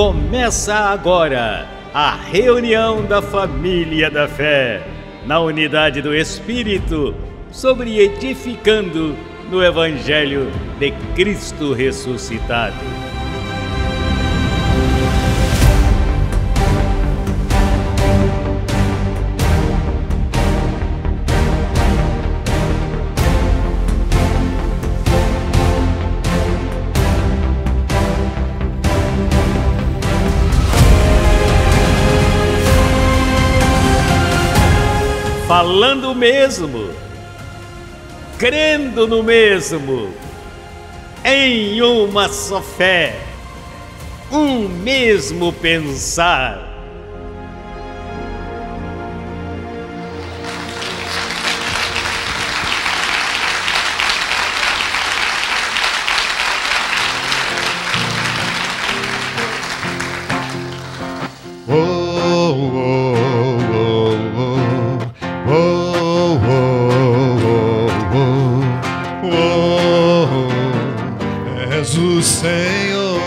Começa agora a reunião da família da fé, na unidade do Espírito, sobre edificando no Evangelho de Cristo ressuscitado. Falando o mesmo, crendo no mesmo, em uma só fé, um mesmo pensar. És o Senhor,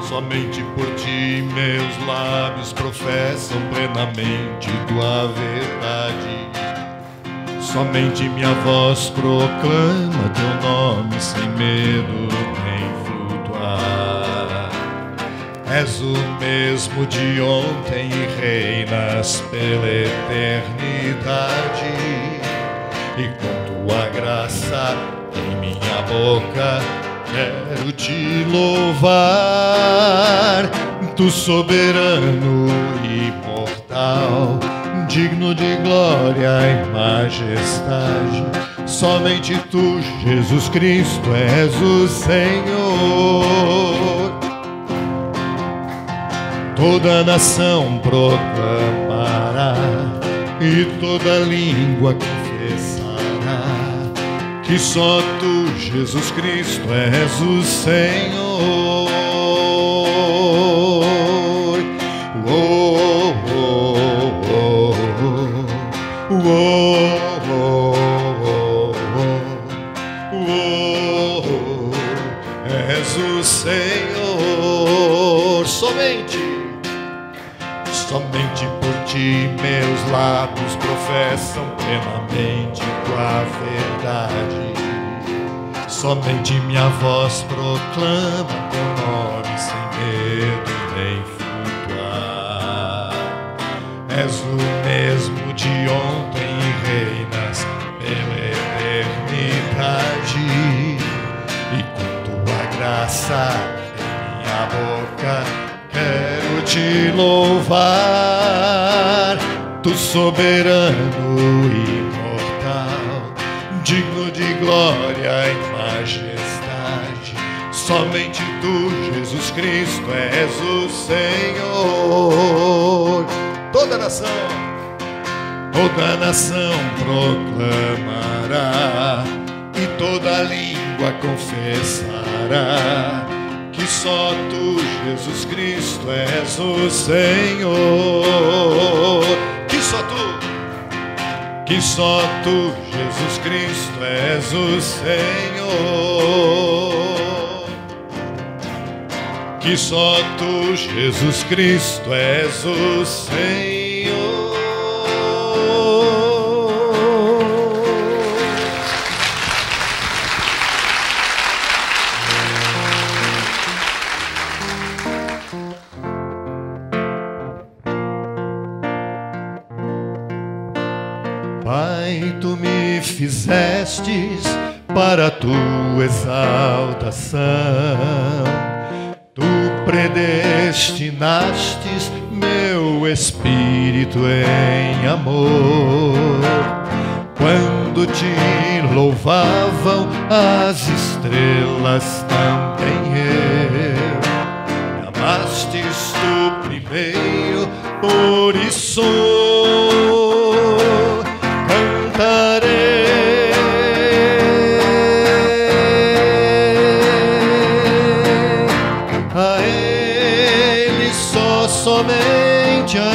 somente por ti meus lábios professam plenamente tua verdade. Somente minha voz proclama teu nome sem medo nem flutuar. És o mesmo de ontem e reinas pela eternidade. E com tua graça em minha boca quero te louvar. Tu soberano e imortal, digno de glória e majestade. Somente tu, Jesus Cristo, és o Senhor. Toda nação proclamará e toda língua confessará que só tu, Jesus Cristo, és o Senhor. Oh, oh, oh, oh, oh, oh, oh, és o Senhor. Somente por ti meus lábios professam plenamente tua verdade. Somente minha voz proclama teu nome sem medo nem flutuar. És o mesmo de ontem e reinas pela eternidade. E com tua graça em minha boca quero te louvar. Tu soberano e imortal, digno de glória e majestade. Somente tu, Jesus Cristo, és o Senhor. Toda nação proclamará e toda língua confessará que só tu, Jesus Cristo, és o Senhor. Que só tu, Jesus Cristo, és o Senhor. Que só tu, Jesus Cristo, és o Senhor. Pai, tu me fizestes para tua exaltação. Tu predestinastes meu espírito em amor. Quando te louvavam as estrelas, também eu. Me amastes tu primeiro, por isso somente a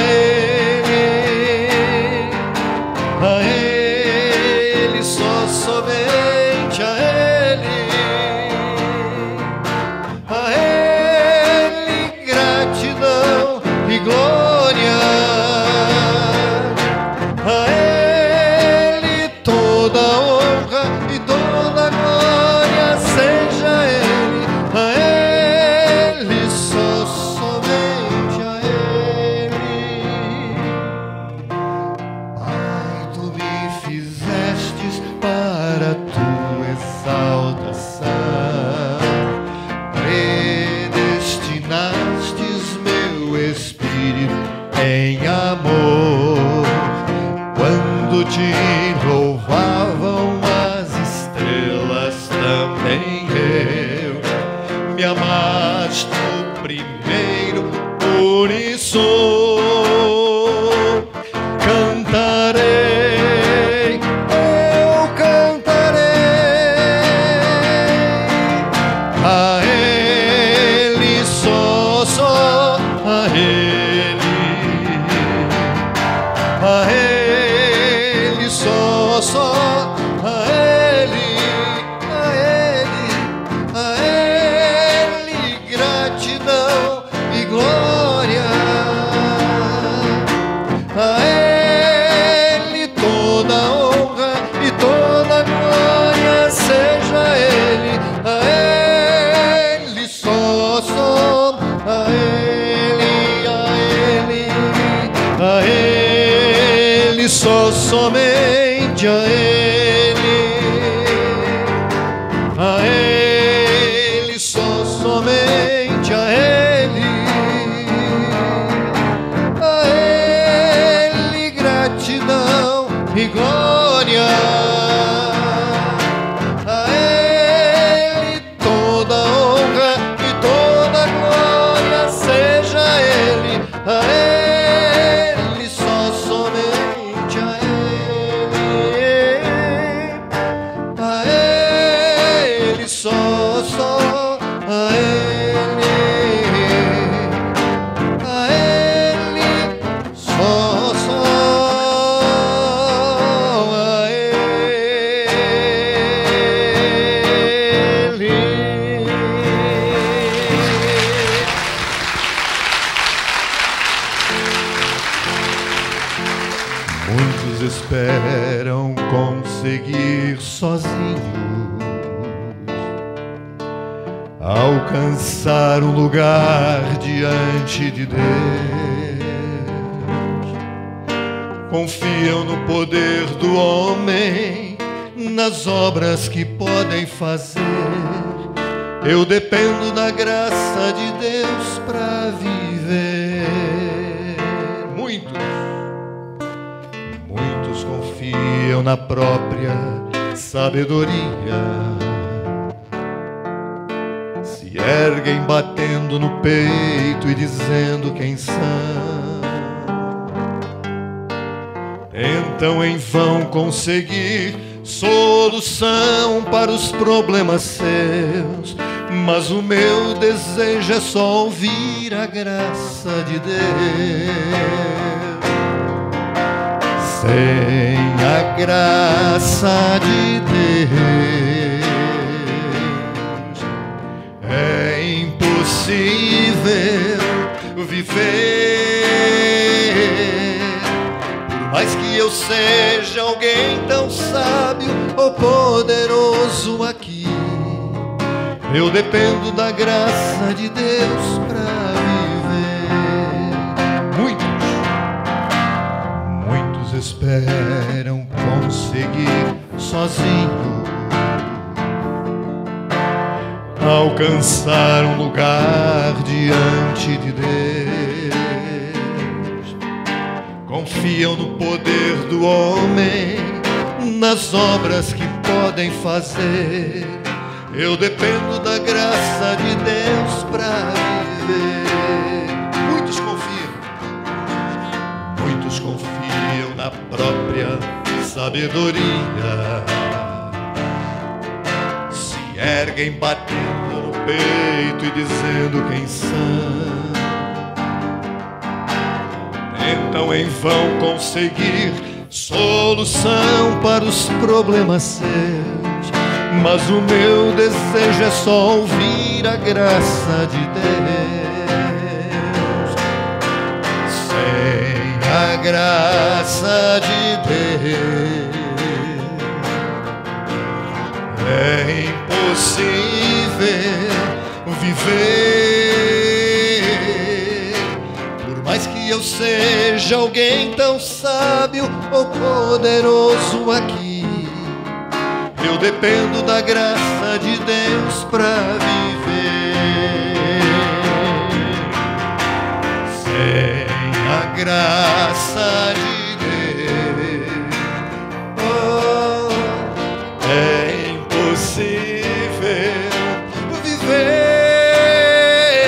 Ele, só somente a Ele, mas no primeiro por isso cantarei, eu cantarei a Ele, só a Ele, a Ele, só a Ele, a Ele, a Ele, gratidão e glória, a Ele toda honra e toda glória, seja Ele, a Ele, só a Ele, a Ele, a Ele, só somente a Ele, a Ele, só somente a Ele, a Ele, gratidão e glória, a Ele toda honra e toda glória, seja Ele, a Ele, só somente a Ele, a Ele, só a Ele, a Ele, só a Ele. Muitos esperam conseguir sozinhos alcançar um lugar diante de Deus. Confiam no poder do homem, nas obras que podem fazer. Eu dependo da graça de Deus para viver. Muitos confiam na própria sabedoria, se erguem batendo no peito e dizendo quem são. Tentam em vão conseguir solução para os problemas seus, mas o meu desejo é só ouvir a graça de Deus. Sem a graça de Deus é impossível viver. Por mais que eu seja alguém tão sábio ou poderoso aqui, eu dependo da graça de Deus para viver. Muitos esperam conseguir sozinho alcançar um lugar diante de Deus. Confiam no poder do homem, nas obras que podem fazer. Eu dependo da graça de Deus para viver. Muitos confiam na própria sabedoria, se erguem batendo no peito e dizendo quem são. Tentam em vão conseguir solução para os problemas seus, mas o meu desejo é só ouvir a graça de Deus. Sem a graça de Deus é impossível viver. Por mais que eu seja alguém tão sábio ou poderoso aqui, eu dependo da graça de Deus para viver. Sem a graça de Deus, oh, é impossível viver.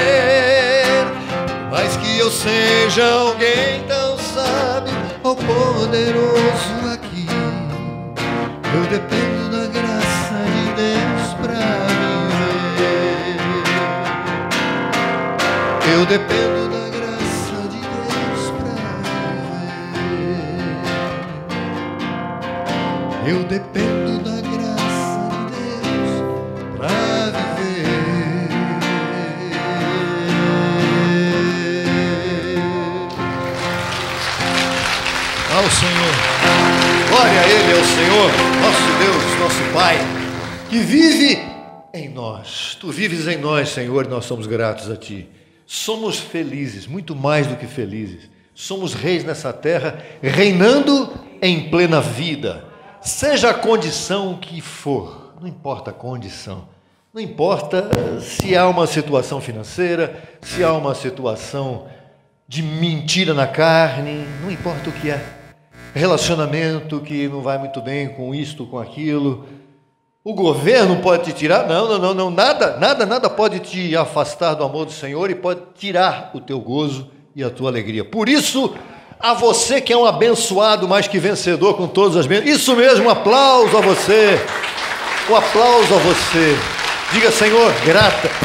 seja alguém tão sábio ou poderoso aqui. Eu dependo da graça de Deus pra viver. Eu dependo da graça de Deus pra viver. Eu dependo da graça de Deus pra viver. Ao Senhor, glória a Ele, ao Senhor, nosso Deus, nosso Pai, que vive em nós. Tu vives em nós, Senhor, e nós somos gratos a Ti. Somos felizes, muito mais do que felizes. Somos reis nessa terra, reinando em plena vida. Seja a condição que for, não importa a condição, não importa se há uma situação financeira, se há uma situação de mentira na carne, não importa o que é. Relacionamento que não vai muito bem com isto, com aquilo. O governo pode te tirar? Não, nada pode te afastar do amor do Senhor e pode tirar o teu gozo e a tua alegria. Por isso, a você que é um abençoado mais que vencedor com todas as bênçãos, isso mesmo, um aplauso a você, um aplauso a você. Diga, Senhor,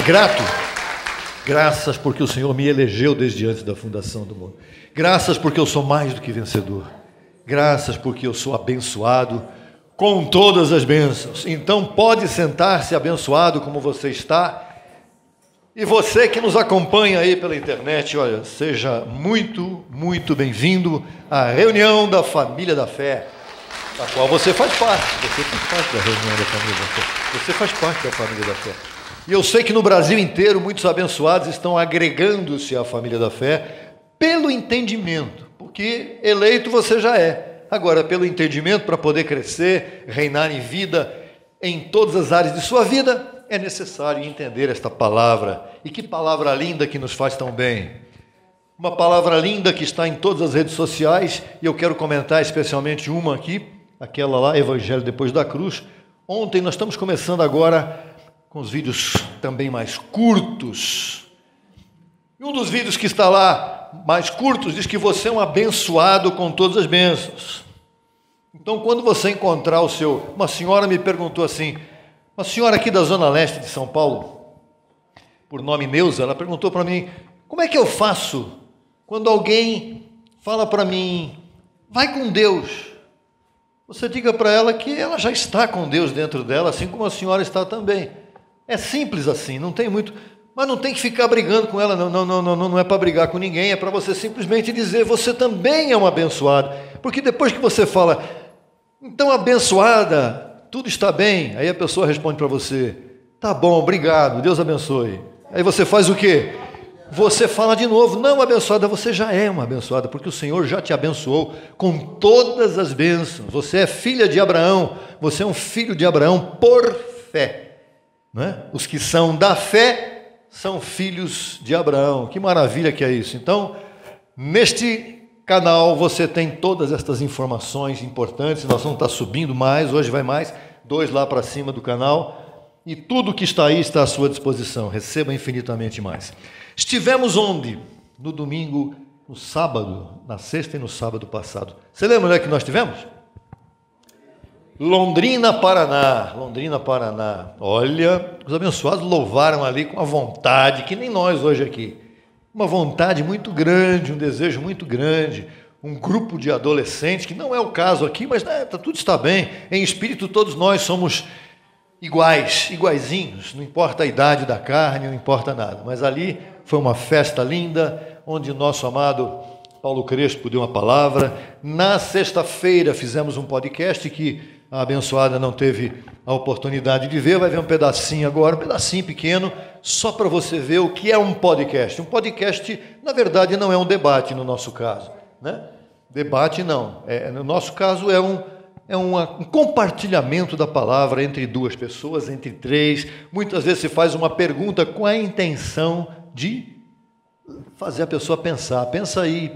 grato, graças porque o Senhor me elegeu desde antes da fundação do mundo. Graças porque eu sou mais do que vencedor. Graças porque eu sou abençoado com todas as bênçãos. Então pode sentar-se abençoado como você está. E você que nos acompanha aí pela internet, olha, seja muito, muito bem-vindo à reunião da Família da Fé, da qual você faz parte. Você faz parte da reunião da Família da Fé. Você faz parte da Família da Fé. E eu sei que no Brasil inteiro muitos abençoados estão agregando-se à Família da Fé pelo entendimento. Porque eleito você já é. Agora, pelo entendimento, para poder crescer, reinar em vida, em todas as áreas de sua vida, é necessário entender esta palavra. E que palavra linda que nos faz tão bem. Uma palavra linda que está em todas as redes sociais, e eu quero comentar especialmente uma aqui, aquela lá, Evangelho Depois da Cruz. Ontem nós estamos começando agora com os vídeos também mais curtos. E um dos vídeos que está lá, mais curtos, diz que você é um abençoado com todas as bênçãos. Então, quando você encontrar o seu... Uma senhora me perguntou assim, uma senhora aqui da Zona Leste de São Paulo, por nome Neuza, ela perguntou para mim, como é que eu faço quando alguém fala para mim, vai com Deus? Você diga para ela que ela já está com Deus dentro dela, assim como a senhora está também. É simples assim, não tem muito... Mas não tem que ficar brigando com ela, não é para brigar com ninguém, é para você simplesmente dizer, você também é um abençoado. Porque depois que você fala, então abençoada, tudo está bem, aí a pessoa responde para você, tá bom, obrigado, Deus abençoe. Aí você faz o quê? Você fala de novo, não abençoada, você já é uma abençoada, porque o Senhor já te abençoou com todas as bênçãos. Você é filha de Abraão, você é um filho de Abraão por fé. Não é? Os que são da fé são filhos de Abraão. Que maravilha que é isso. Então, neste canal você tem todas estas informações importantes. Nós vamos estar subindo mais, hoje vai mais, 2 lá para cima do canal. E tudo que está aí está à sua disposição. Receba infinitamente mais. Estivemos onde? No domingo, no sábado, na sexta e no sábado passado. Você lembra onde é que nós estivemos? Londrina, Paraná. Londrina, Paraná. Olha, os abençoados louvaram ali com a vontade, que nem nós hoje aqui. Uma vontade muito grande, um desejo muito grande. Um grupo de adolescentes, que não é o caso aqui, mas tudo está bem. Em espírito todos nós somos iguais, iguaizinhos. Não importa a idade da carne, não importa nada. Mas ali foi uma festa linda, onde o nosso amado Paulo Crespo deu uma palavra. Na sexta-feira fizemos um podcast que a abençoada não teve a oportunidade de ver, vai ver um pedacinho agora, um pedacinho pequeno, só para você ver o que é um podcast. Um podcast, na verdade, não é um debate no nosso caso, né? Debate não, no nosso caso é um compartilhamento da palavra entre 2 pessoas, entre 3. Muitas vezes se faz uma pergunta com a intenção de fazer a pessoa pensar, pensa aí,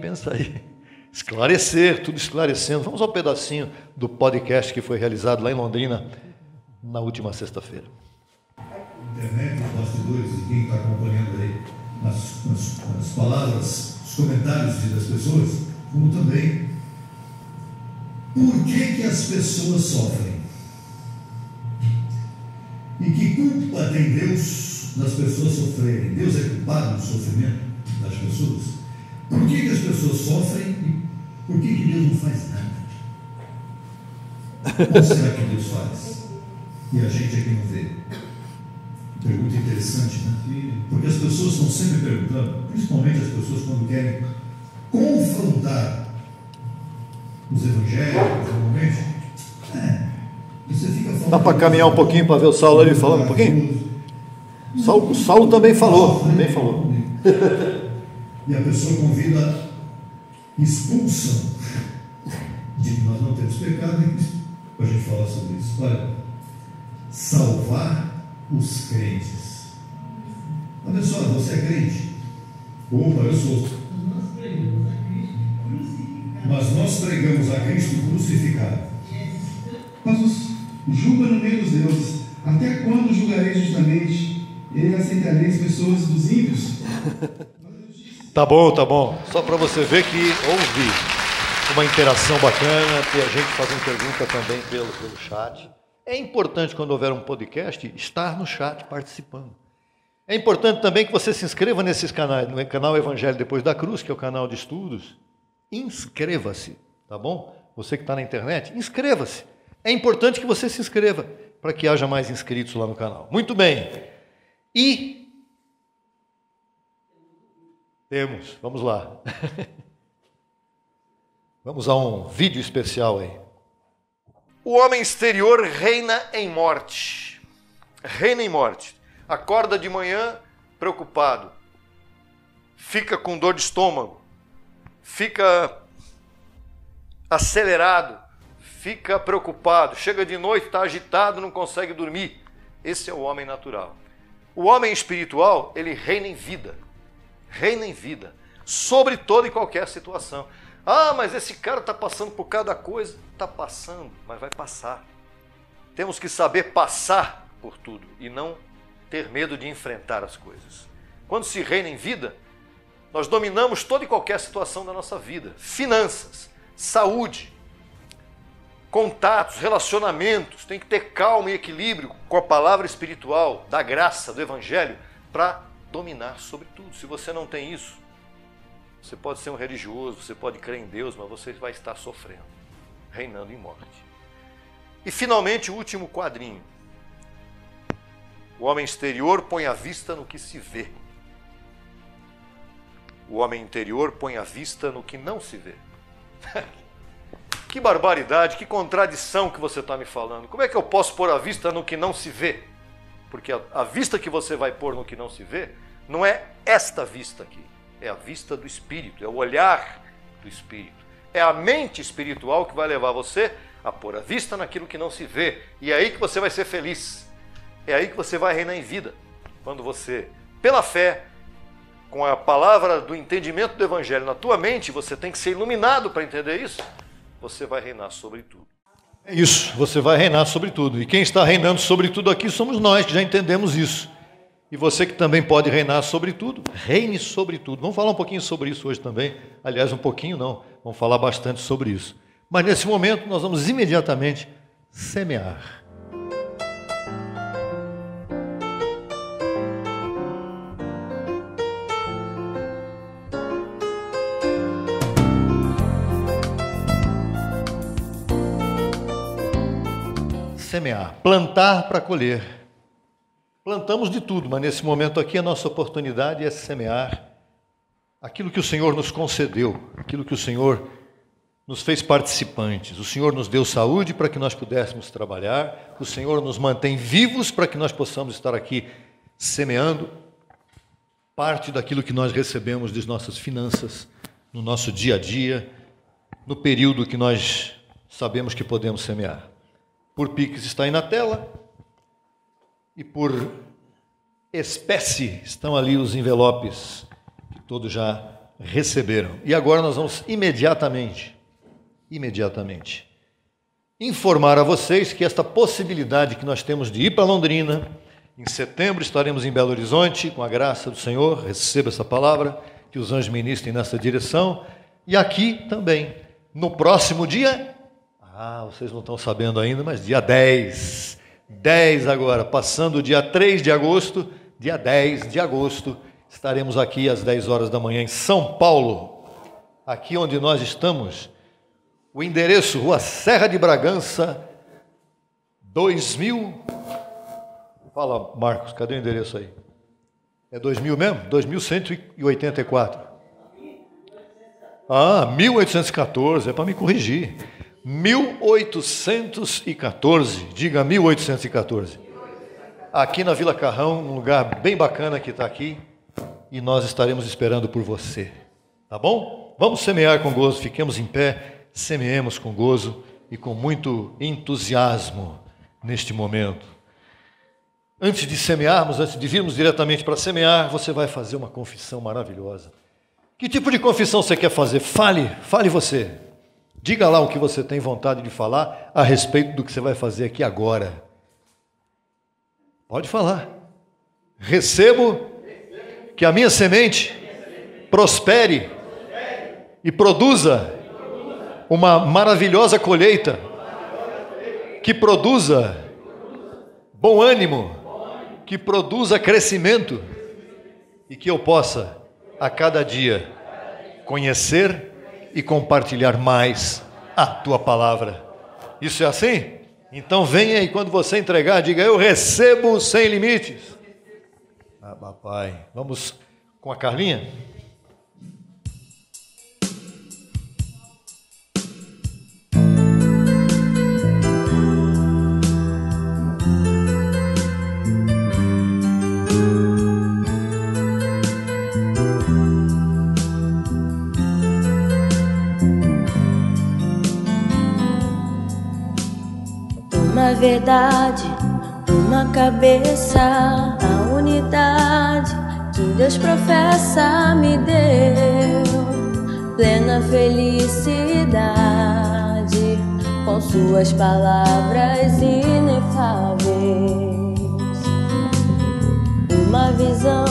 esclarecer, tudo esclarecendo. Vamos ao pedacinho do podcast que foi realizado lá em Londrina na última sexta-feira. Internet, os bastidores e quem está acompanhando aí as palavras comentários das pessoas, como também por que as pessoas sofrem. E que culpa tem Deus das pessoas sofrerem? Deus é culpado do sofrimento das pessoas? Por que as pessoas sofrem e por que Deus não faz nada? Ou será que Deus faz? E a gente é que não vê. Pergunta interessante, né? Porque as pessoas estão sempre perguntando, principalmente as pessoas quando querem confrontar os evangélicos, normalmente. Você fica falando. Dá para caminhar um pouquinho para ver o Saulo ali falando um pouquinho? O Saulo também falou. Também falou. E a pessoa convida expulsão de que nós não temos pecado e para a gente falar sobre isso. Olha, salvar os crentes. Olha só, você é crente? Opa, eu sou. Mas nós pregamos a Cristo crucificado. Mas os julga no meio dos deuses. Até quando julgareis justamente? E aceitareis pessoas dos ímpios? Tá bom. Só para você ver que houve uma interação bacana, ter a gente fazendo pergunta também pelo chat. É importante, quando houver um podcast, estar no chat participando. É importante também que você se inscreva nesses canais, no canal Evangelho Depois da Cruz, que é o canal de estudos. Inscreva-se, tá bom? Você que está na internet, inscreva-se. É importante que você se inscreva, para que haja mais inscritos lá no canal. Muito bem. E temos, vamos lá. Vamos a um vídeo especial aí. O homem exterior reina em morte. Reina em morte. Acorda de manhã preocupado. Fica com dor de estômago. Fica acelerado. Fica preocupado. Chega de noite, está agitado, não consegue dormir. Esse é o homem natural. O homem espiritual, ele reina em vida. Reina em vida. Sobre toda e qualquer situação. Ah, mas esse cara está passando por cada coisa. Está passando, mas vai passar. Temos que saber passar por tudo e não ter medo de enfrentar as coisas. Quando se reina em vida, nós dominamos toda e qualquer situação da nossa vida. Finanças, saúde, contatos, relacionamentos. Tem que ter calma e equilíbrio com a palavra espiritual, da graça, do evangelho, para dominar sobre tudo. Se você não tem isso, você pode ser um religioso, você pode crer em Deus, mas você vai estar sofrendo, reinando em morte. E finalmente o último quadrinho. O homem exterior põe a vista no que se vê. O homem interior põe a vista no que não se vê. Que barbaridade, que contradição que você está me falando. Como é que eu posso pôr a vista no que não se vê? Porque a vista que você vai pôr no que não se vê não é esta vista aqui. É a vista do Espírito, é o olhar do Espírito. É a mente espiritual que vai levar você a pôr a vista naquilo que não se vê. E é aí que você vai ser feliz. É aí que você vai reinar em vida. Quando você, pela fé, com a palavra do entendimento do Evangelho na tua mente, você tem que ser iluminado para entender isso. Você vai reinar sobre tudo. É isso, você vai reinar sobre tudo. E quem está reinando sobre tudo aqui somos nós, que já entendemos isso. E você que também pode reinar sobre tudo, reine sobre tudo. Vamos falar um pouquinho sobre isso hoje também. Aliás, um pouquinho não, vamos falar bastante sobre isso. Mas nesse momento nós vamos imediatamente semear. Semear, plantar para colher. Plantamos de tudo, mas nesse momento aqui a nossa oportunidade é semear aquilo que o Senhor nos concedeu, aquilo que o Senhor nos fez participantes. O Senhor nos deu saúde para que nós pudéssemos trabalhar, o Senhor nos mantém vivos para que nós possamos estar aqui semeando parte daquilo que nós recebemos das nossas finanças, no nosso dia a dia, no período que nós sabemos que podemos semear. Por Pix está aí na tela. E por espécie estão ali os envelopes que todos já receberam. E agora nós vamos imediatamente informar a vocês que esta possibilidade que nós temos de ir para Londrina, em setembro estaremos em Belo Horizonte, com a graça do Senhor, receba essa palavra, que os anjos ministrem nessa direção. E aqui também, no próximo dia, vocês não estão sabendo ainda, mas dia 10 agora, passando o dia 3 de agosto, dia 10 de agosto, estaremos aqui às 10 horas da manhã em São Paulo, aqui onde nós estamos, o endereço, Rua Serra de Bragança, 2000... Fala, Marcos, cadê o endereço aí? É 2000 mesmo? 2184. 1814, é para me corrigir. 1814, diga 1814. Aqui na Vila Carrão, um lugar bem bacana que está aqui, e nós estaremos esperando por você, tá bom? Vamos semear com gozo, fiquemos em pé, semeemos com gozo e com muito entusiasmo neste momento. Antes de semearmos, antes de virmos diretamente para semear, você vai fazer uma confissão maravilhosa. Que tipo de confissão você quer fazer? Fale você. Diga lá o que você tem vontade de falar a respeito do que você vai fazer aqui agora. Pode falar. Recebo que a minha semente prospere e produza uma maravilhosa colheita, que produza bom ânimo, que produza crescimento e que eu possa a cada dia conhecer e compartilhar mais a tua palavra. Isso é assim? Então venha e quando você entregar, diga: eu recebo sem limites. Papai, vamos com a Carlinha? Uma verdade, uma cabeça, a unidade que Deus professa me deu, plena felicidade, com suas palavras inefáveis. Uma visão,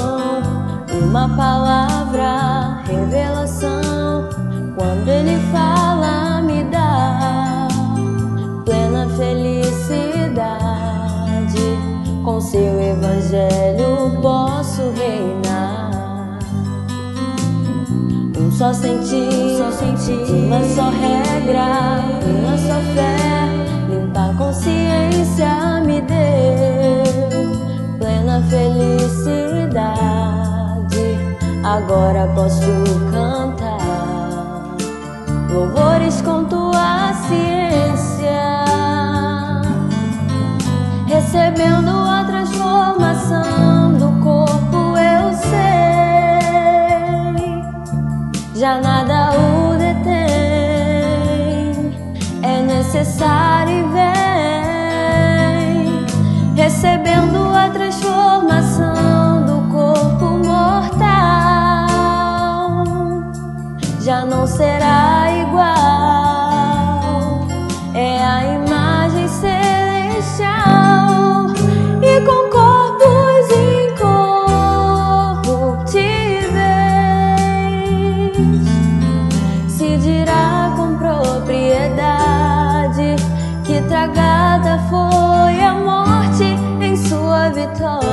uma palavra, revelação, quando Ele fala me dá plena felicidade, com seu evangelho posso reinar. Um só sentir, uma só regra, uma só fé, limpa consciência me deu plena felicidade. Agora posso cantar louvores com tua ciência, recebendo a transformação do corpo, eu sei, já nada o detém, é necessário e vem, recebendo a transformação do corpo mortal, já não será igual, é a imagem celestial, e com corpos incorruptíveis se dirá com propriedade que tragada foi a morte em sua vitória.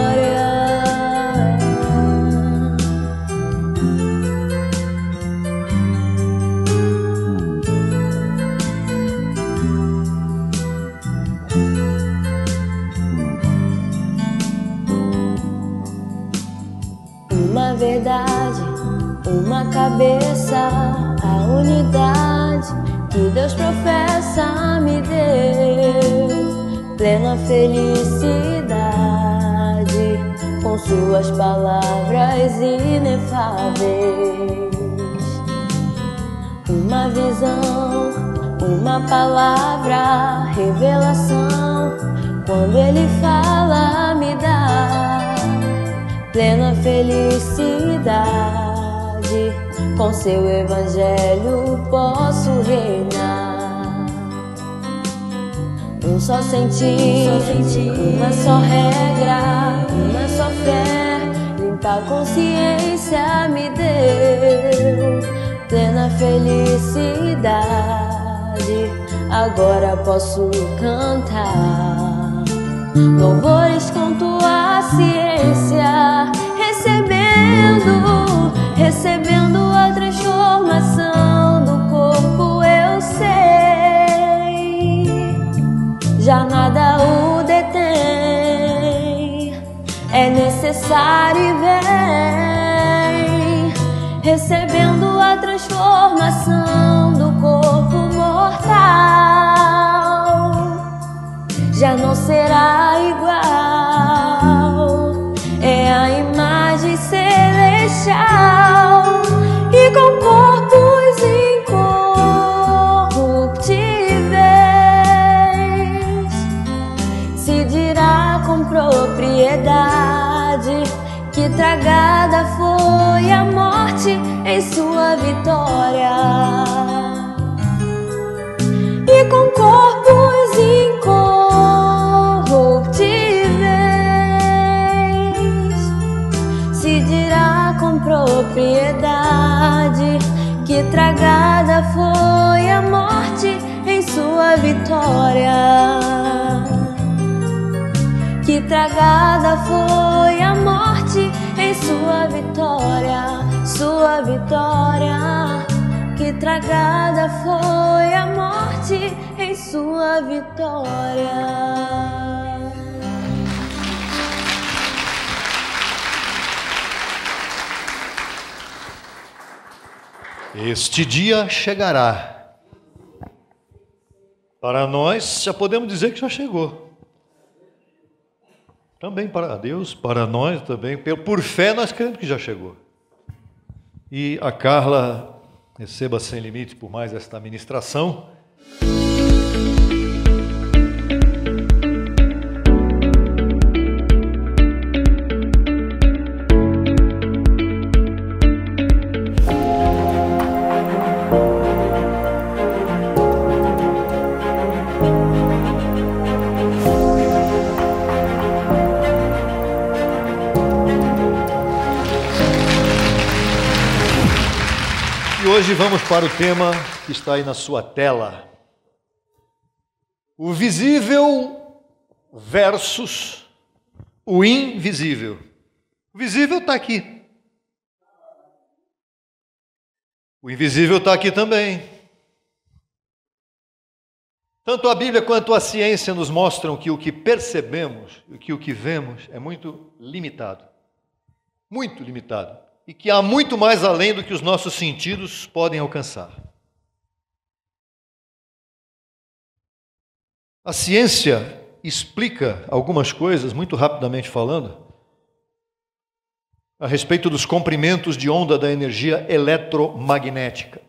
Uma verdade, uma cabeça, a unidade que Deus professa me deu, plena felicidade, com suas palavras inefáveis. Uma visão, uma palavra, revelação, quando Ele fala me dá plena felicidade, com seu evangelho posso reinar. Um só sentir, uma só regra, uma só fé, limpa essa consciência me deu plena felicidade. Agora posso cantar louvores com tua ciência, recebendo a transformação do corpo. Eu sei, já nada o detém, é necessário e vem, recebendo a transformação do corpo mortal. Já não será igual, é a imagem celestial, e com corpos incorruptíveis se dirá com propriedade que tragada foi a morte em sua vitória. E com corpos incorruptíveis se dirá com propriedade que tragada foi a morte em sua vitória. Que tragada foi a morte em sua vitória, sua vitória. Que tragada foi a morte em sua vitória. Este dia chegará. Para nós, já podemos dizer que já chegou. Também para Deus, para nós também. Por fé, nós cremos que já chegou. E a Carla receba sem limite por mais esta ministração. E hoje vamos para o tema que está aí na sua tela. O visível versus o invisível. O visível está aqui. O invisível está aqui também. Tanto a Bíblia quanto a ciência nos mostram que o que percebemos e que o que vemos é muito limitado. Muito limitado. E que há muito mais além do que os nossos sentidos podem alcançar. A ciência explica algumas coisas, muito rapidamente falando, a respeito dos comprimentos de onda da energia eletromagnética.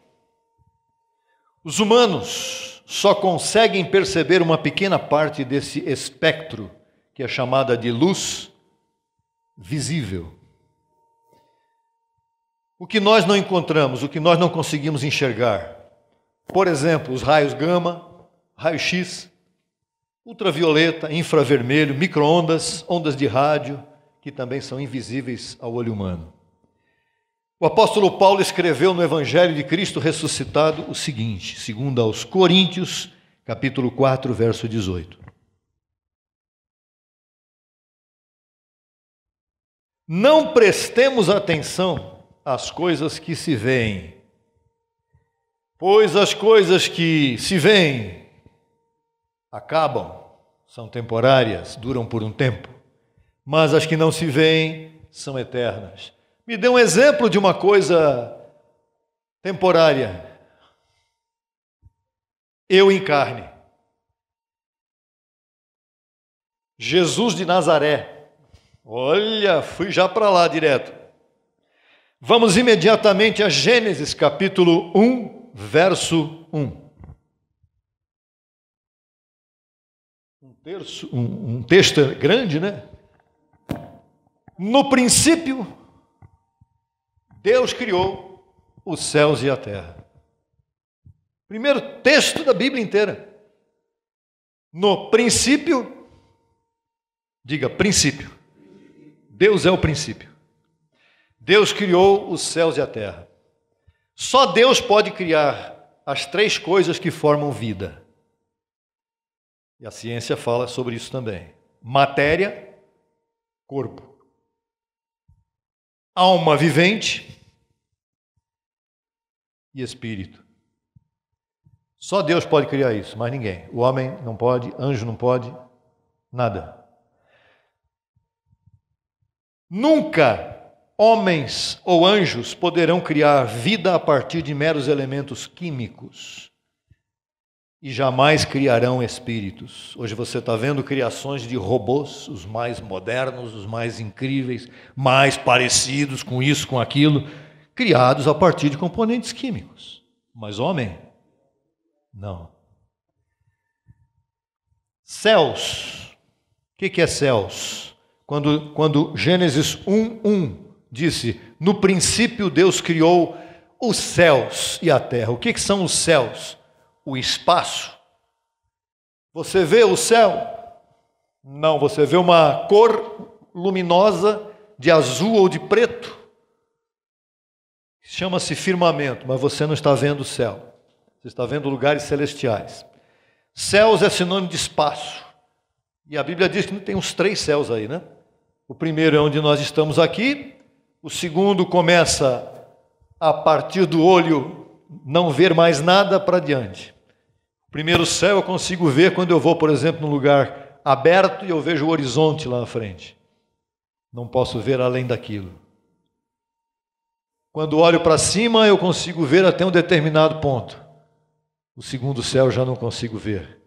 Os humanos só conseguem perceber uma pequena parte desse espectro, que é chamada de luz visível. O que nós não encontramos, o que nós não conseguimos enxergar, por exemplo, os raios gama, raio-x, ultravioleta, infravermelho, micro-ondas, ondas de rádio, que também são invisíveis ao olho humano. O apóstolo Paulo escreveu no Evangelho de Cristo ressuscitado o seguinte, segundo aos Coríntios, capítulo 4, verso 18. Não prestemos atenção às coisas que se veem, pois as coisas que se veem acabam, são temporárias, duram por um tempo, mas as que não se veem são eternas. Me dê um exemplo de uma coisa temporária. Eu em carne. Jesus de Nazaré. Olha, fui já para lá direto. Vamos imediatamente a Gênesis, capítulo 1, verso 1. Um texto grande, né? No princípio, Deus criou os céus e a terra. Primeiro texto da Bíblia inteira. No princípio, diga princípio. Deus é o princípio. Deus criou os céus e a terra. Só Deus pode criar as três coisas que formam vida. E a ciência fala sobre isso também. Matéria, corpo. Alma vivente e espírito. Só Deus pode criar isso, mais ninguém. O homem não pode, anjo não pode, nada. Nunca homens ou anjos poderão criar vida a partir de meros elementos químicos e jamais criarão espíritos. Hoje você está vendo criações de robôs, os mais modernos, os mais incríveis, mais parecidos com isso, com aquilo, criados a partir de componentes químicos. Mas homem, não. Céus. O que é céus? Quando Gênesis 1:1 disse, no princípio Deus criou os céus e a terra. O que são os céus? O espaço. Você vê o céu? Não, você vê uma cor luminosa de azul ou de preto. Chama-se firmamento, mas você não está vendo o céu. Você está vendo lugares celestiais. Céus é sinônimo de espaço. E a Bíblia diz que tem uns 3 céus aí, né? O primeiro é onde nós estamos aqui. O segundo começa a partir do olho não ver mais nada para diante. O primeiro céu eu consigo ver quando eu vou, por exemplo, num lugar aberto e eu vejo o horizonte lá na frente. Não posso ver além daquilo. Quando olho para cima eu consigo ver até um determinado ponto. O segundo céu eu já não consigo ver.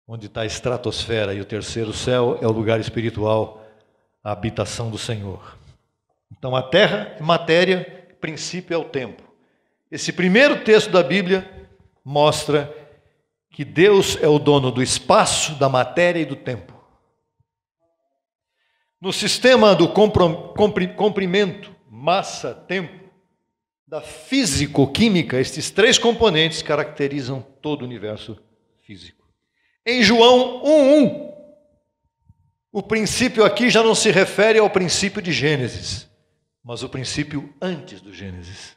Onde está a estratosfera. E o terceiro céu é o lugar espiritual, a habitação do Senhor. Então a terra é matéria, o princípio é o tempo. Esse primeiro texto da Bíblia mostra que Deus é o dono do espaço, da matéria e do tempo. No sistema do comprimento, massa, tempo, da físico-química, estes 3 componentes caracterizam todo o universo físico. Em João 1:1, o princípio aqui já não se refere ao princípio de Gênesis, mas o princípio antes do Gênesis.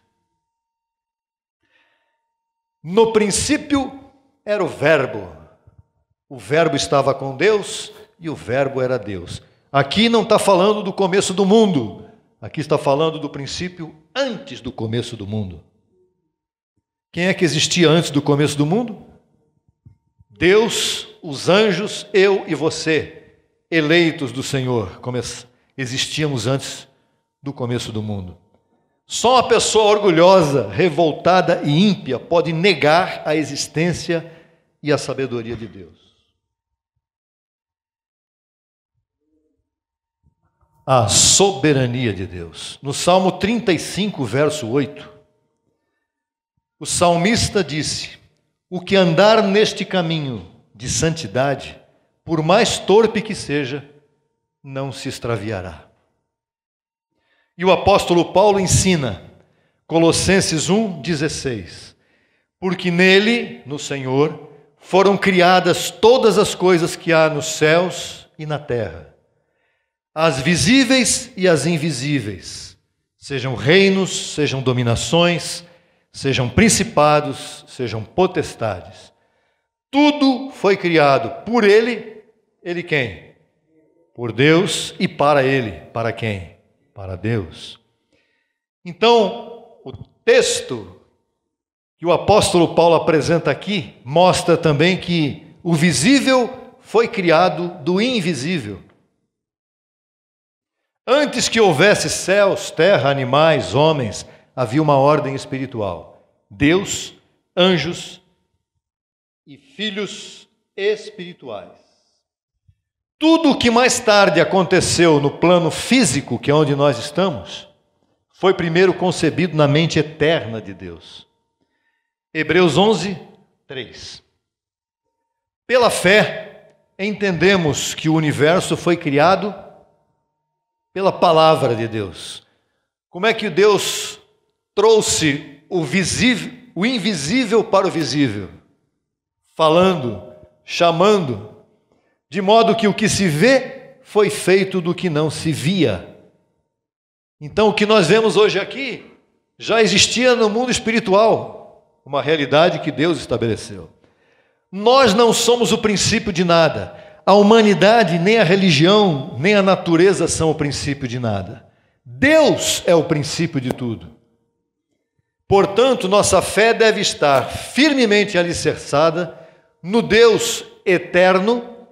No princípio era o Verbo estava com Deus e o Verbo era Deus. Aqui não está falando do começo do mundo, aqui está falando do princípio antes do começo do mundo. Quem é que existia antes do começo do mundo? Deus, os anjos, eu e você, eleitos do Senhor, como existíamos antes do começo do mundo. Só uma pessoa orgulhosa, revoltada e ímpia pode negar a existência e a sabedoria de Deus. A soberania de Deus. No Salmo 35, verso 8, o salmista disse: o que andar neste caminho de santidade, por mais torpe que seja, não se extraviará. E o apóstolo Paulo ensina, Colossenses 1:16, porque nele, no Senhor, foram criadas todas as coisas que há nos céus e na terra, as visíveis e as invisíveis, sejam reinos, sejam dominações, sejam principados, sejam potestades. Tudo foi criado por Ele. Ele quem? Por Deus e para Ele. Para quem? Para Deus. Então, o texto que o apóstolo Paulo apresenta aqui mostra também que o visível foi criado do invisível. Antes que houvesse céus, terra, animais, homens, havia uma ordem espiritual. Deus, anjos e filhos espirituais. Tudo o que mais tarde aconteceu no plano físico, que é onde nós estamos, foi primeiro concebido na mente eterna de Deus. Hebreus 11:3. Pela fé, entendemos que o universo foi criado pela palavra de Deus. Como é que Deus trouxe o invisível para o visível? Falando, chamando, de modo que o que se vê foi feito do que não se via. Então, o que nós vemos hoje aqui já existia no mundo espiritual, uma realidade que Deus estabeleceu. Nós não somos o princípio de nada. A humanidade, nem a religião, nem a natureza são o princípio de nada. Deus é o princípio de tudo. Portanto, nossa fé deve estar firmemente alicerçada no Deus eterno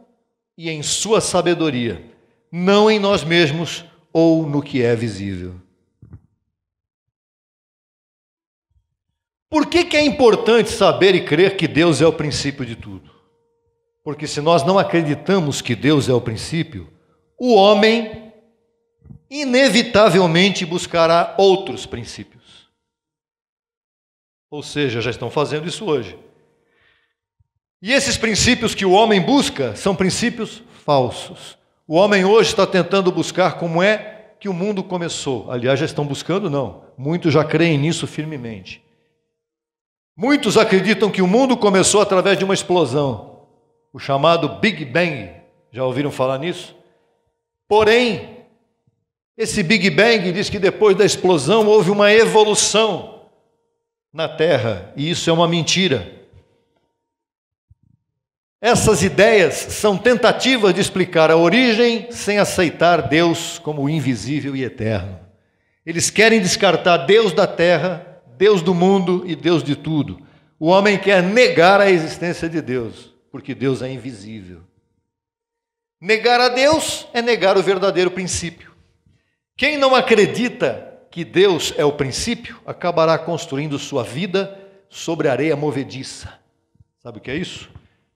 e em sua sabedoria, não em nós mesmos ou no que é visível. Por que é importante saber e crer que Deus é o princípio de tudo? Porque se nós não acreditamos que Deus é o princípio, o homem inevitavelmente buscará outros princípios. Ou seja, já estão fazendo isso hoje. E esses princípios que o homem busca são princípios falsos. O homem hoje está tentando buscar como é que o mundo começou. Aliás, já estão buscando, não. Muitos já creem nisso firmemente. Muitos acreditam que o mundo começou através de uma explosão, o chamado Big Bang. Já ouviram falar nisso? Porém, esse Big Bang diz que depois da explosão houve uma evolução na Terra, e isso é uma mentira. Essas ideias são tentativas de explicar a origem sem aceitar Deus como invisível e eterno. Eles querem descartar Deus da terra, Deus do mundo e Deus de tudo. O homem quer negar a existência de Deus, porque Deus é invisível. Negar a Deus é negar o verdadeiro princípio. Quem não acredita que Deus é o princípio, acabará construindo sua vida sobre areia movediça. Sabe o que é isso?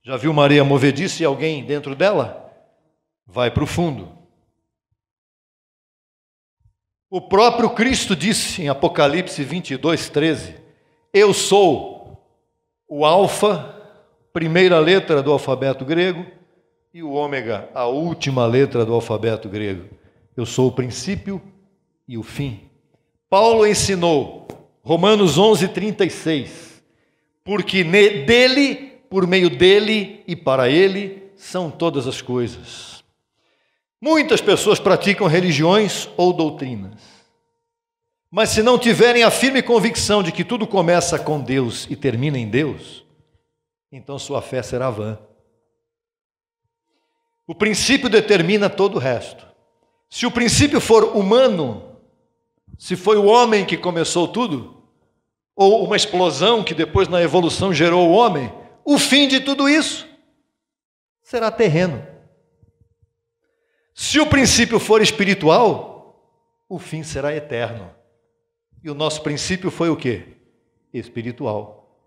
Já viu uma areia movediça e alguém dentro dela? Vai para o fundo. O próprio Cristo disse em Apocalipse 22:13: eu sou o alfa, primeira letra do alfabeto grego, e o ômega, a última letra do alfabeto grego. Eu sou o princípio e o fim. Paulo ensinou, Romanos 11:36, porque dele, por meio dele e para ele são todas as coisas. Muitas pessoas praticam religiões ou doutrinas, mas se não tiverem a firme convicção de que tudo começa com Deus e termina em Deus, então sua fé será vã. O princípio determina todo o resto. Se o princípio for humano, se foi o homem que começou tudo, ou uma explosão que depois na evolução gerou o homem, o fim de tudo isso será terreno. Se o princípio for espiritual, o fim será eterno. E o nosso princípio foi o quê? Espiritual.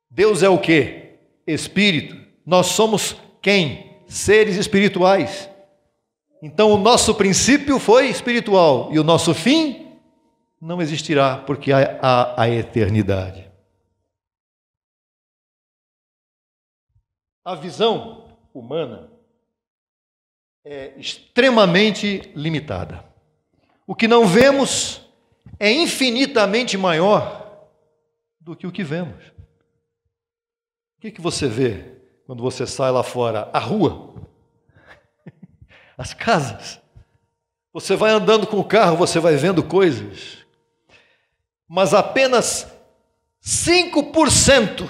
Deus é o quê? Espírito. Nós somos quem? Seres espirituais. Então o nosso princípio foi espiritual e o nosso fim não existirá, porque há a eternidade. A visão humana é extremamente limitada. O que não vemos é infinitamente maior do que o que vemos. O que você vê quando você sai lá fora? A rua, as casas. Você vai andando com o carro, você vai vendo coisas. Mas apenas 5%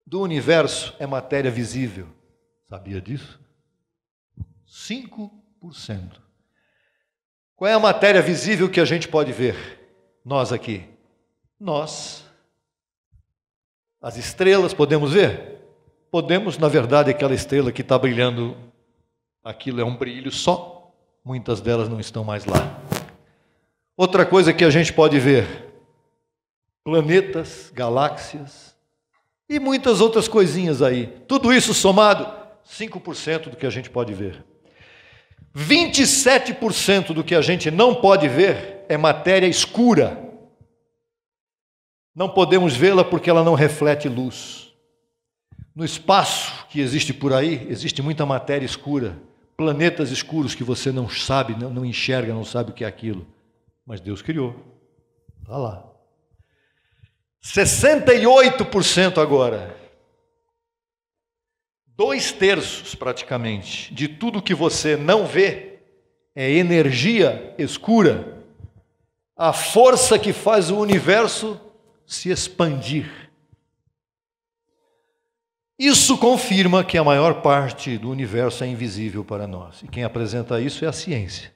do universo é matéria visível. Sabia disso? 5%. Qual é a matéria visível que a gente pode ver? Nós aqui. Nós. As estrelas, podemos ver? Podemos, na verdade, aquela estrela que está brilhando, aquilo é um brilho só. Muitas delas não estão mais lá. Outra coisa que a gente pode ver: planetas, galáxias e muitas outras coisinhas aí. Tudo isso somado, 5% do que a gente pode ver. 27% do que a gente não pode ver é matéria escura. Não podemos vê-la porque ela não reflete luz. No espaço que existe por aí, existe muita matéria escura, planetas escuros que você não sabe, não enxerga, não sabe o que é aquilo. Mas Deus criou. Está lá. 68% agora. 2/3 praticamente de tudo que você não vê é energia escura a força que faz o universo se expandir. Isso confirma que a maior parte do universo é invisível para nós. E quem apresenta isso é a ciência.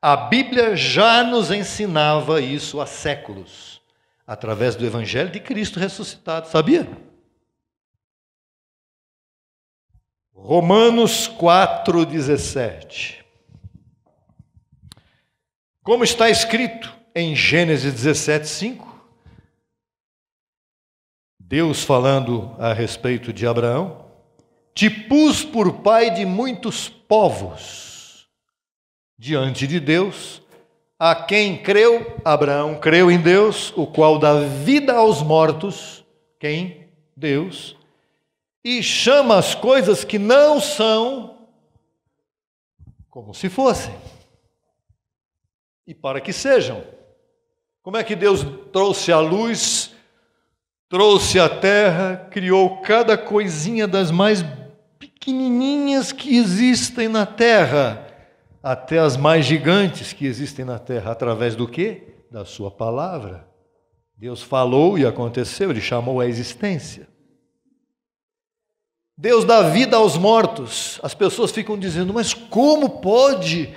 A Bíblia já nos ensinava isso há séculos, através do Evangelho de Cristo ressuscitado. Sabia? Romanos 4,17. Como está escrito em Gênesis 17:5, Deus falando a respeito de Abraão: te pus por pai de muitos povos. Diante de Deus, a quem creu, Abraão creu em Deus, o qual dá vida aos mortos, quem? Deus, e chama as coisas que não são como se fossem, e para que sejam. Como é que Deus trouxe a luz, trouxe a terra, criou cada coisinha das mais pequenininhas que existem na terra, até as mais gigantes que existem na terra, através do quê? Da sua palavra. Deus falou e aconteceu, Ele chamou a existência. Deus dá vida aos mortos. As pessoas ficam dizendo, mas como pode?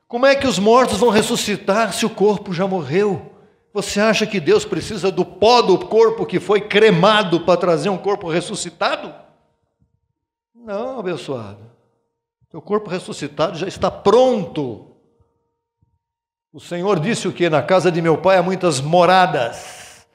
Como é que os mortos vão ressuscitar se o corpo já morreu? Você acha que Deus precisa do pó do corpo que foi cremado para trazer um corpo ressuscitado? Não, abençoado. Teu corpo ressuscitado já está pronto. O Senhor disse o quê? Na casa de meu pai há muitas moradas.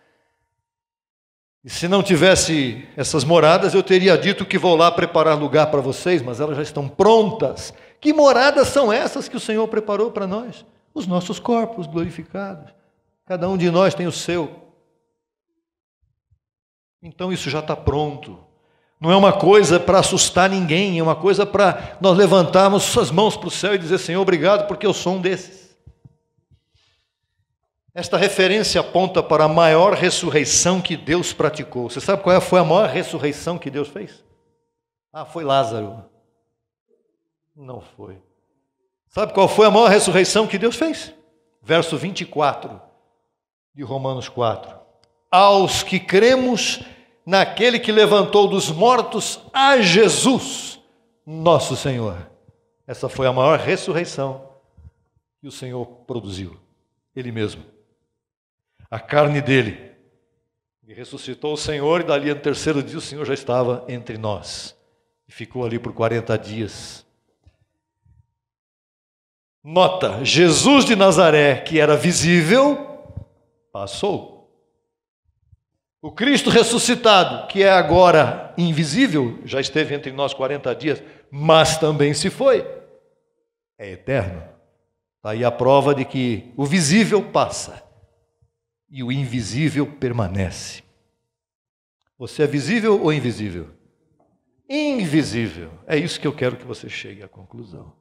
E se não tivesse essas moradas, eu teria dito que vou lá preparar lugar para vocês, mas elas já estão prontas. Que moradas são essas que o Senhor preparou para nós? Os nossos corpos glorificados. Cada um de nós tem o seu. Então isso já está pronto. Não é uma coisa para assustar ninguém, é uma coisa para nós levantarmos as mãos para o céu e dizer, Senhor, obrigado, porque eu sou um desses. Esta referência aponta para a maior ressurreição que Deus praticou. Você sabe qual foi a maior ressurreição que Deus fez? Foi Lázaro. Não foi. Sabe qual foi a maior ressurreição que Deus fez? Verso 24 de Romanos 4. Aos que cremos naquele que levantou dos mortos a Jesus, nosso Senhor. Essa foi a maior ressurreição que o Senhor produziu. Ele mesmo. A carne dele. Ele ressuscitou o Senhor e dali no terceiro dia o Senhor já estava entre nós. E ficou ali por 40 dias. Nota, Jesus de Nazaré, que era visível, passou. O Cristo ressuscitado, que é agora invisível, já esteve entre nós 40 dias, mas também se foi. É eterno. Está aí a prova de que o visível passa e o invisível permanece. Você é visível ou invisível? Invisível. É isso que eu quero que você chegue à conclusão.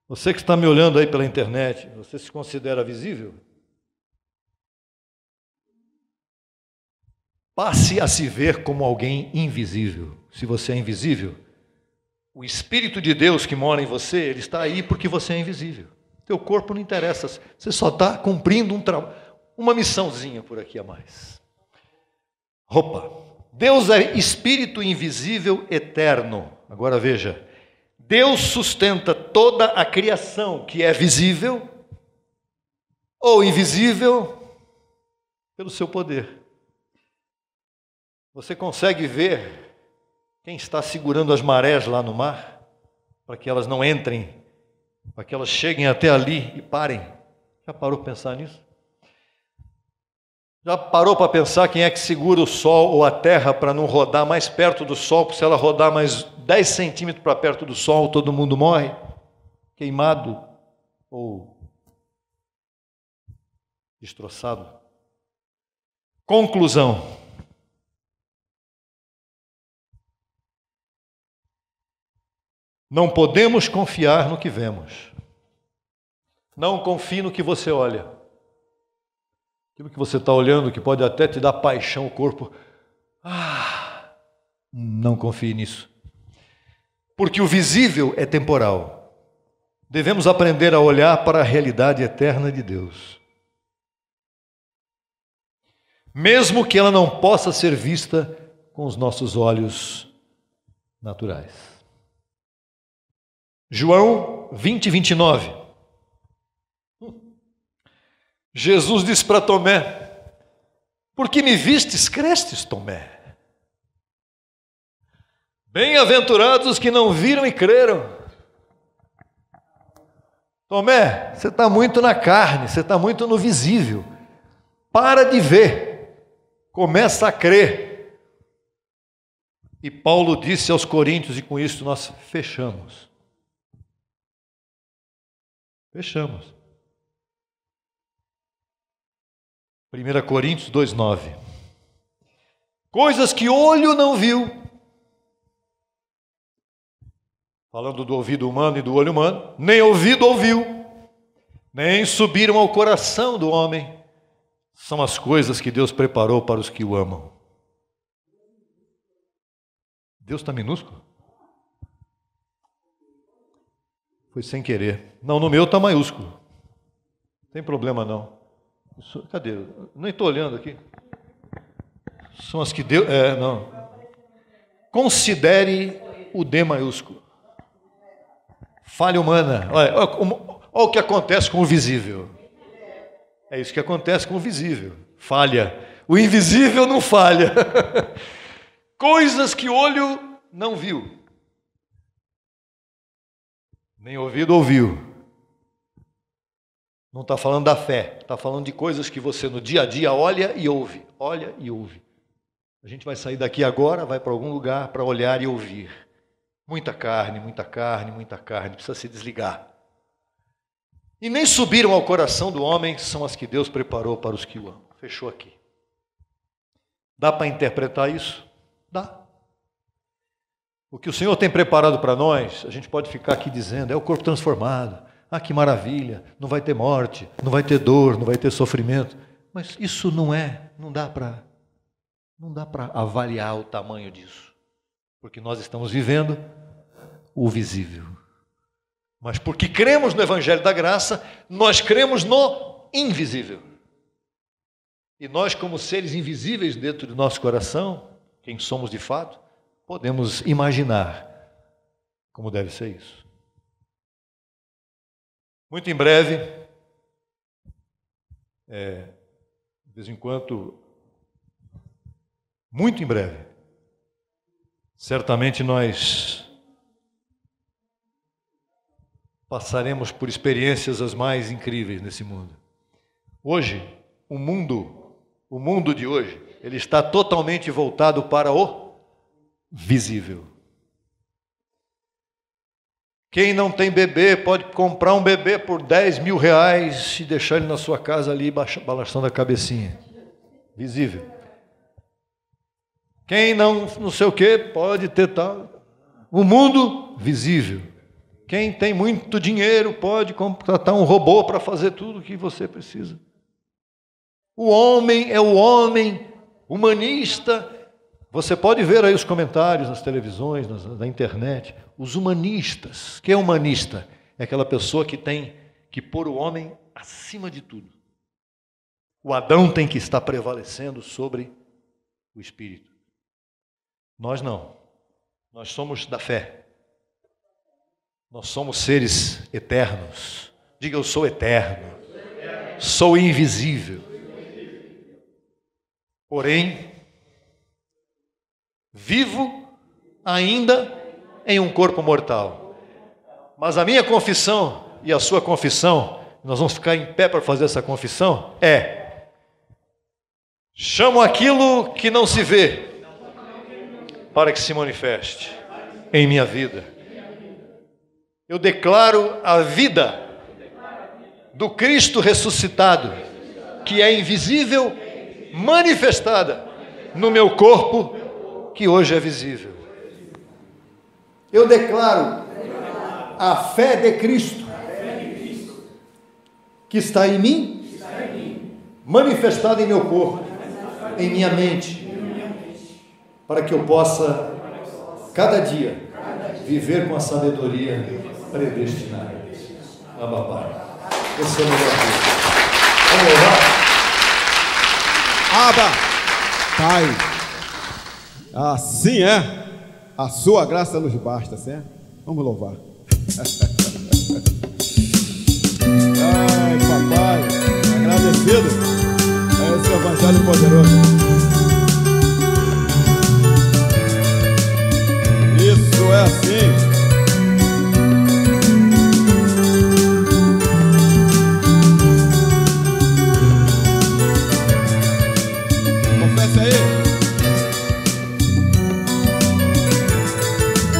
Você que está me olhando aí pela internet, você se considera visível? Passe a se ver como alguém invisível. Se você é invisível, o Espírito de Deus que mora em você, ele está aí porque você é invisível. Teu corpo não interessa, você só está cumprindo uma missãozinha por aqui a mais. Deus é Espírito invisível eterno. Agora veja, Deus sustenta toda a criação que é visível ou invisível pelo seu poder. Você consegue ver quem está segurando as marés lá no mar, para que elas não entrem, para que elas cheguem até ali e parem? Já parou para pensar nisso? Já parou para pensar quem é que segura o sol ou a terra para não rodar mais perto do sol, porque se ela rodar mais 10 centímetros para perto do sol, todo mundo morre, queimado ou destroçado? Conclusão. Não podemos confiar no que vemos. Não confie no que você olha. Aquilo que você está olhando, que pode até te dar paixão, o corpo. Não confie nisso. Porque o visível é temporal. Devemos aprender a olhar para a realidade eterna de Deus. mesmo que ela não possa ser vista com os nossos olhos naturais. João 20, 29. Jesus disse para Tomé: porque me vistes, crestes, Tomé. Bem-aventurados os que não viram e creram. Tomé, você está muito na carne, você está muito no visível. Para de ver, começa a crer. E Paulo disse aos Coríntios, e com isso nós fechamos. Fechamos. 1 Coríntios 2,9. Coisas que olho não viu, falando do ouvido humano e do olho humano, nem ouvido ouviu, nem subiram ao coração do homem, são as coisas que Deus preparou para os que o amam. Deus está minúsculo? Foi sem querer. Não, no meu está maiúsculo. Não tem problema não. Cadê? Nem estou olhando aqui. São as que Deus... não. Considere o D maiúsculo. Falha humana. Olha o que acontece com o visível. É isso que acontece com o visível. Falha. O invisível não falha. Coisas que olho não viu, nem ouvido ouviu. Não está falando da fé, está falando de coisas que você no dia a dia olha e ouve. Olha e ouve. A gente vai sair daqui agora, vai para algum lugar para olhar e ouvir. Muita carne, muita carne, muita carne, precisa se desligar. E nem subiram ao coração do homem, são as que Deus preparou para os que o amam. Fechou aqui. Dá para interpretar isso? Dá. O que o Senhor tem preparado para nós, a gente pode ficar aqui dizendo, é o corpo transformado. Ah, que maravilha, não vai ter morte, não vai ter dor, não vai ter sofrimento. Mas isso não dá para avaliar o tamanho disso. Porque nós estamos vivendo o visível. Mas porque cremos no Evangelho da Graça, nós cremos no invisível. E nós, como seres invisíveis dentro do nosso coração, quem somos de fato, podemos imaginar como deve ser isso. Muito em breve, de vez em quando, muito em breve, certamente nós passaremos por experiências as mais incríveis nesse mundo. Hoje, o mundo de hoje, ele está totalmente voltado para o visível. Quem não tem bebê pode comprar um bebê por 10 mil reais e deixar ele na sua casa ali balançando a cabecinha. Visível. Quem não sei o que pode ter tal. O mundo visível. Quem tem muito dinheiro pode contratar um robô para fazer tudo o que você precisa. O homem é o homem humanista. Você pode ver aí os comentários nas televisões, na internet. Os humanistas. Quem é humanista? É aquela pessoa que tem que pôr o homem acima de tudo. O Adão tem que estar prevalecendo sobre o espírito. Nós não. Nós somos da fé. Nós somos seres eternos. Diga, eu sou eterno. Sou invisível. Porém, vivo ainda em um corpo mortal. Mas a minha confissão e a sua confissão, nós vamos ficar em pé para fazer essa confissão, chamo aquilo que não se vê para que se manifeste em minha vida. Eu declaro a vida do Cristo ressuscitado, que é invisível, manifestada no meu corpo, que hoje é visível. Eu declaro a fé de Cristo, que está em mim, manifestada em meu corpo, em minha mente, para que eu possa, cada dia, viver com a sabedoria predestinada. Abba, Pai. Esse é o melhor dia. Vamos orar? Abba, Pai. Assim é. A sua graça nos basta, certo? Vamos louvar. Ai, papai, agradecido a esse evangelho poderoso. Isso é assim. Confesse aí.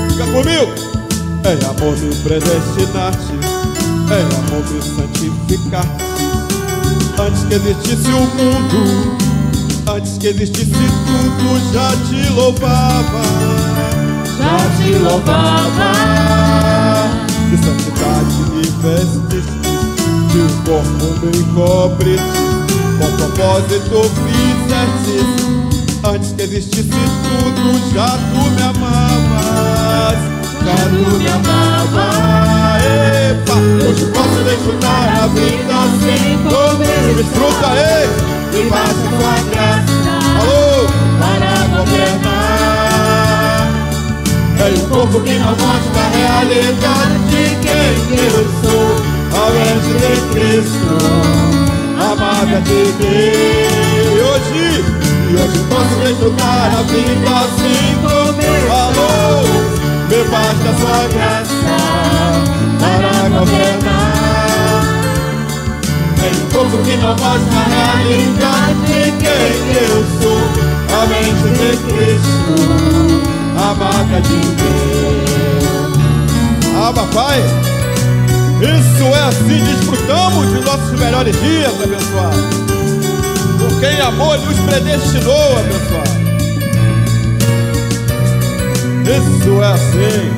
Fica comigo. Em amor me predestinaste, em amor me santificaste. Antes que existisse o mundo, antes que existisse tudo, já te louvava. Já te louvava. De santidade me vestiste, de um corpo me cobriste, com propósito fizeste. Antes que existisse tudo, já tu me amavas. Já tu me amava. Epa, hoje posso desfrutar a vida sem comer. Desfruta aí, E basta tua graça alô, para governar. é um corpo que não mostra a realidade de quem eu sou. A mente de Cristo, amada de Deus. E hoje posso desfrutar a vida sem comer. Alô, me basta a sua graça para governar. É um corpo que não mostra a realidade de quem eu sou. A mente de Cristo, amada de Deus. Ah, papai, isso é assim, desfrutamos de nossos melhores dias, abençoado. Porque em amor nos predestinou, abençoado. Isso é assim.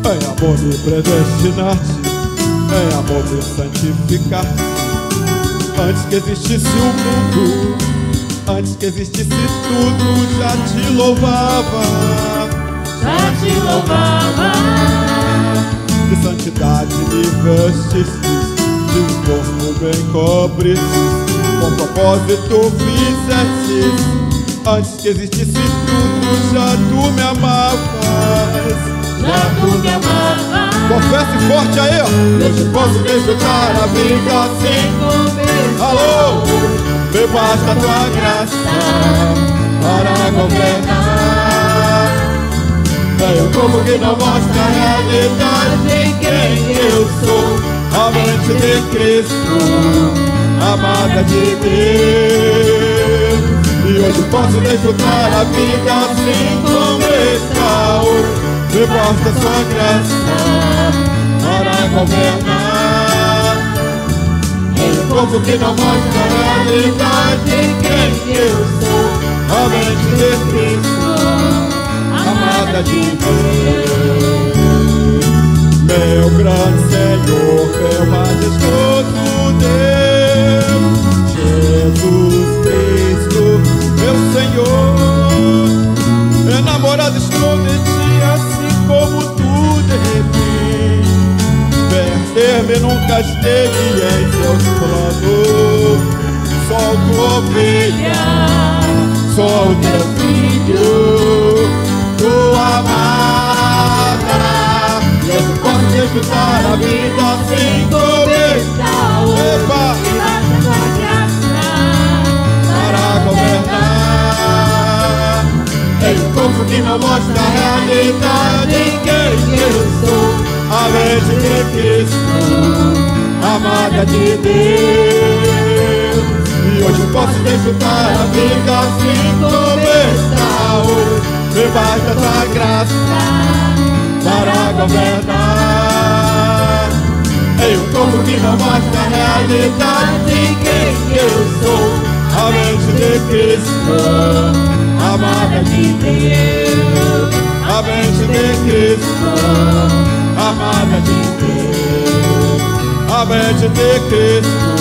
Em amor me predestinaste, em amor me santificaste. Antes que existisse o mundo, antes que existisse tudo, já te louvava. Já te louvava. De santidade me vestiste, de um corpo bem cobriste, com propósito fizeste. Antes que existisse tudo, já tu me amavas. Já tu me amava. Confesse forte aí, ó. Hoje posso desfrutar a vida sem comer. Alô, me basta a tua graça para governar. É o corpo que não mostra a realidade de quem eu sou. A mente de Cristo, amada de Deus. E hoje posso desfrutar a vida assim como está. Me basta a sua graça para governar. É o corpo que não mostra a realidade de quem eu sou. A mente de Cristo, amada de Deus. Meu grande Senhor, meu majestoso Deus, Jesus Cristo, meu Senhor. Enamorado estou de ti, assim como tu de mim. Perder-me nunca esteve em teus planos. Sou tua ovelha, sou teu filho, tua amada. Eu posso desfrutar a vida sem começar. Epa! Para governar. É um corpo que não mostra a realidade de quem eu sou. A mente de Cristo, amada de Deus. E hoje posso desfrutar a vida assim como está. Me basta a tua graça para governar. É um corpo que não mostra a realidade de quem eu sou. A mente de Cristo, amada de Deus. A mente de Cristo, amada de Deus. A mente de Cristo,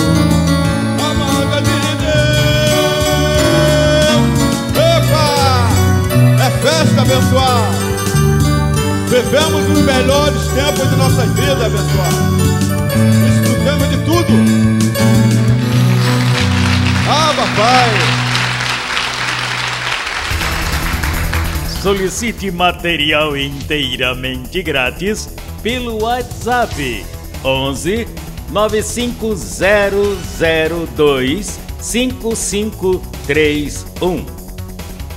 amada de Deus. Epa! abençoado. Vivemos os melhores tempos de nossas vidas, abençoado. Desfrutamos de tudo. Ah, papai. Solicite material inteiramente grátis pelo WhatsApp 11 95002 5531.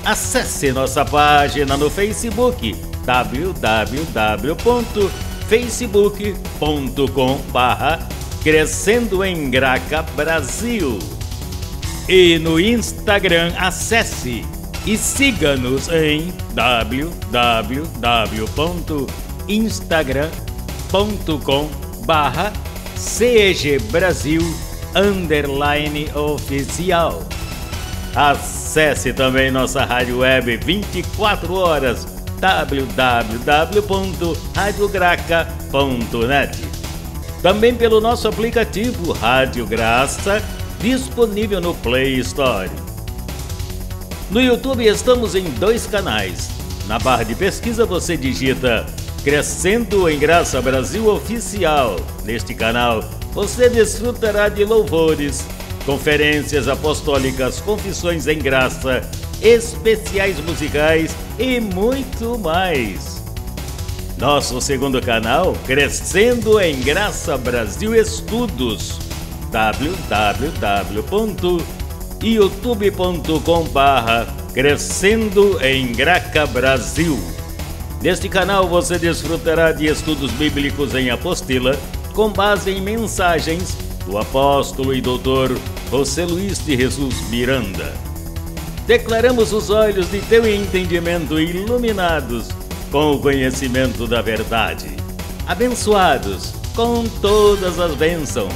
Acesse nossa página no Facebook www.facebook.com/Crescendo em Graca Brasil. E no Instagram acesse e siga-nos em www.instagram.com/CEGBrasil_oficial. Acesse também nossa rádio web 24 horas www.radiograca.net. Também pelo nosso aplicativo Rádio Graça, disponível no Play Store. No YouTube estamos em 2 canais. Na barra de pesquisa você digita Crescendo em Graça Brasil Oficial. Neste canal você desfrutará de louvores, conferências apostólicas, confissões em graça, especiais musicais e muito mais. Nosso segundo canal, Crescendo em Graça Brasil Estudos, www.youtube.com/Crescendo em Graca Brasil. Neste canal você desfrutará de estudos bíblicos em apostila, com base em mensagens do apóstolo e doutor José Luiz de Jesus Miranda. Declaramos os olhos de teu entendimento iluminados com o conhecimento da verdade, abençoados com todas as bênçãos.